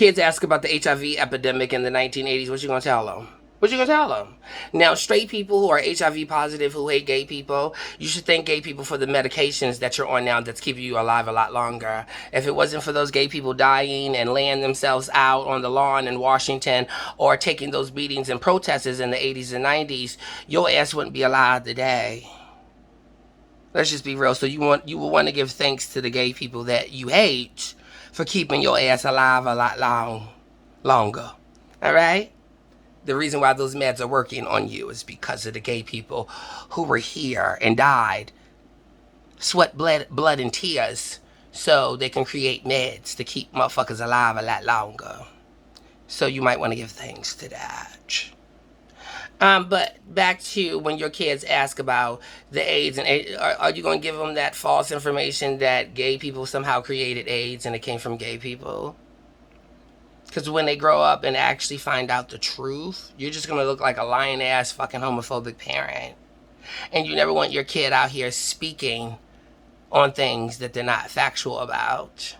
Kids ask about the HIV epidemic in the 1980s. What you gonna tell them? What you gonna tell them? Now, straight people who are HIV positive who hate gay people, you should thank gay people for the medications that you're on now that's keeping you alive a lot longer. If it wasn't for those gay people dying and laying themselves out on the lawn in Washington or taking those beatings and protests in the 80s and 90s, your ass wouldn't be alive today. Let's just be real. So you will want to give thanks to the gay people that you hate for keeping your ass alive a lot longer. All right? The reason why those meds are working on you is because of the gay people who were here and died, sweat, blood, and tears, so they can create meds to keep motherfuckers alive a lot longer. So you might want to give thanks to that. But back to when your kids ask about the AIDS, and are you going to give them that false information that gay people somehow created AIDS and it came from gay people? Because when they grow up and actually find out the truth, you're just going to look like a lying-ass fucking homophobic parent. And you never want your kid out here speaking on things that they're not factual about.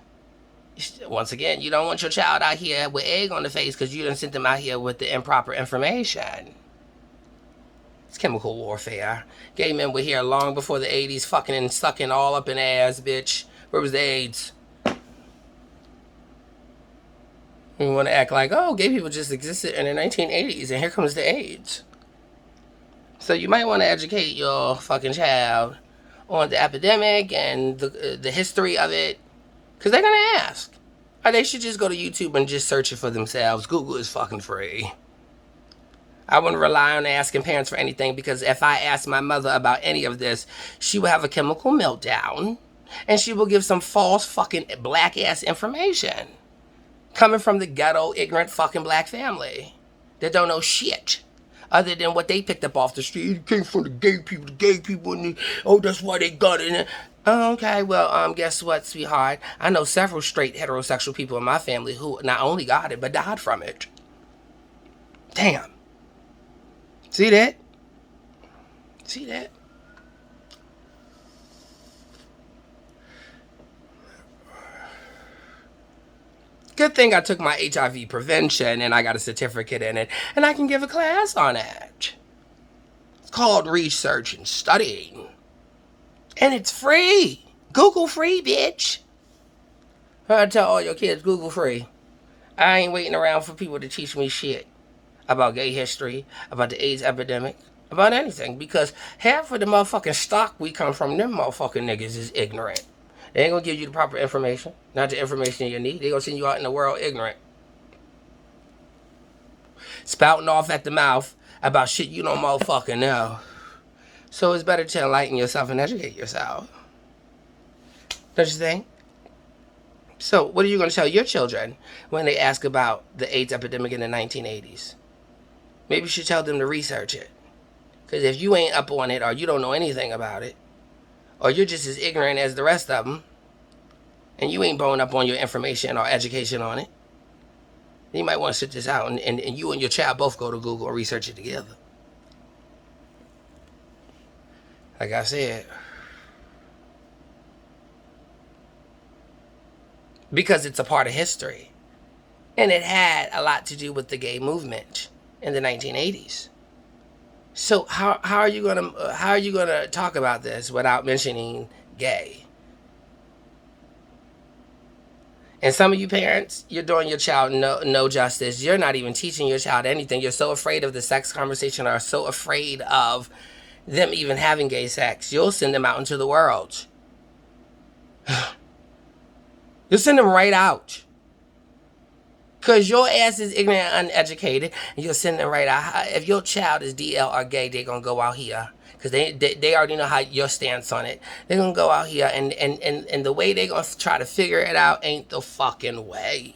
Once again, you don't want your child out here with egg on the face because you done sent them out here with the improper information. It's chemical warfare. Gay men were here long before the 80s, fucking and sucking all up in ass, bitch. Where was the AIDS? We want to act like, oh, gay people just existed in the 1980s, and here comes the AIDS. So you might want to educate your fucking child on the epidemic and the history of it, because they're going to ask. Or they should just go to YouTube and just search it for themselves. Google is fucking free. I wouldn't rely on asking parents for anything, because if I asked my mother about any of this, she would have a chemical meltdown, and she will give some false fucking black ass information coming from the ghetto, ignorant fucking black family that don't know shit other than what they picked up off the street. It came from the gay people, and oh, that's why they got it. Oh, okay, well, guess what, sweetheart? I know several straight heterosexual people in my family who not only got it, but died from it. Damn. See that? See that? Good thing I took my HIV prevention and I got a certificate in it, and I can give a class on it. It's called Research and Studying. And it's free. Google free, bitch. I tell all your kids, Google free. I ain't waiting around for people to teach me shit about gay history, about the AIDS epidemic, about anything, because half of the motherfucking stock we come from, them motherfucking niggas is ignorant. They ain't gonna give you the proper information, not the information you need. They gonna send you out in the world ignorant, spouting off at the mouth about shit you don't motherfucking know. So it's better to enlighten yourself and educate yourself. Don't you think? So what are you gonna tell your children when they ask about the AIDS epidemic in the 1980s? Maybe you should tell them to research it. Because if you ain't up on it, or you don't know anything about it, or you're just as ignorant as the rest of them, and you ain't blowing up on your information or education on it, then you might want to sit this out, and you and your child both go to Google and research it together. Like I said, because it's a part of history, and it had a lot to do with the gay movement in the 1980s. So how are you gonna talk about this without mentioning gay? And some of you parents, you're doing your child no justice. You're not even teaching your child anything. You're so afraid of the sex conversation, or so afraid of them even having gay sex. You'll send them out into the world. You'll send them right out. Because your ass is ignorant and uneducated, and you'll send them right out. If your child is DL or gay, they're going to go out here. Because they already know how your stance on it. They're going to go out here, and the way they're going to try to figure it out ain't the fucking way.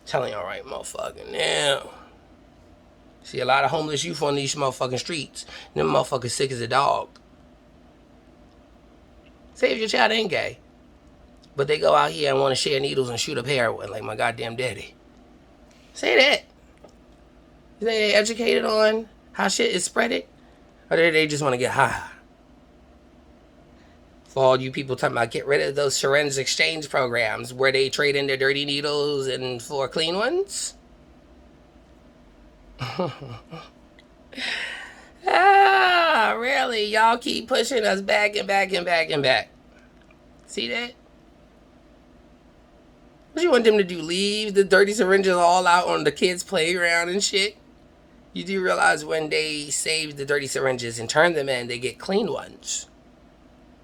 Telling y'all right motherfucking now. See a lot of homeless youth on these motherfucking streets. Them motherfuckers sick as a dog. Say if your child ain't gay, but they go out here and want to share needles and shoot up heroin like my goddamn daddy. Say that. You think they educated on how shit is spreaded? Or do they just want to get high? For all you people talking about get rid of those syringe exchange programs where they trade in their dirty needles and for clean ones. Ah, really? Y'all keep pushing us back and back and back and back. See that? What you want them to do? Leave the dirty syringes all out on the kids' playground and shit? You do realize when they save the dirty syringes and turn them in, they get clean ones.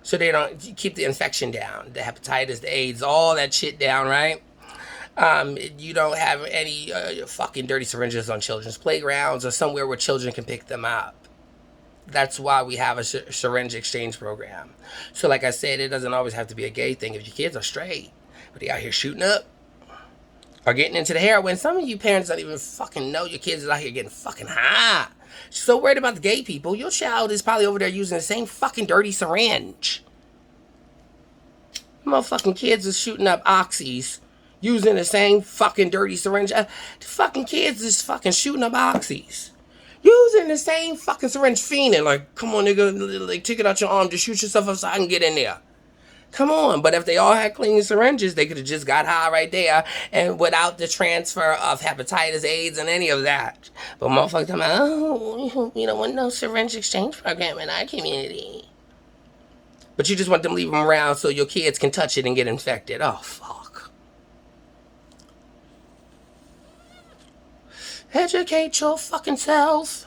So they don't keep the infection down, the hepatitis, the AIDS, all that shit down, right? You don't have any fucking dirty syringes on children's playgrounds or somewhere where children can pick them up. That's why we have a syringe exchange program. So like I said, it doesn't always have to be a gay thing. If your kids are straight, but they out here shooting up or getting into the heroin, some of you parents don't even fucking know your kids is out here getting fucking high. So worried about the gay people, your child is probably over there using the same fucking dirty syringe. Motherfucking kids is shooting up oxys using the same fucking dirty syringe. The fucking kids is fucking shooting up oxys. Using the same fucking syringe, fiending. Like, come on, nigga, like, take it out your arm, just shoot yourself up so I can get in there. Come on. But if they all had clean syringes, they could have just got high right there and without the transfer of hepatitis, AIDS, and any of that. But motherfuckers talking about, oh, we don't want no syringe exchange program in our community. But you just want them to leave them around so your kids can touch it and get infected. Oh, fuck. Educate your fucking self.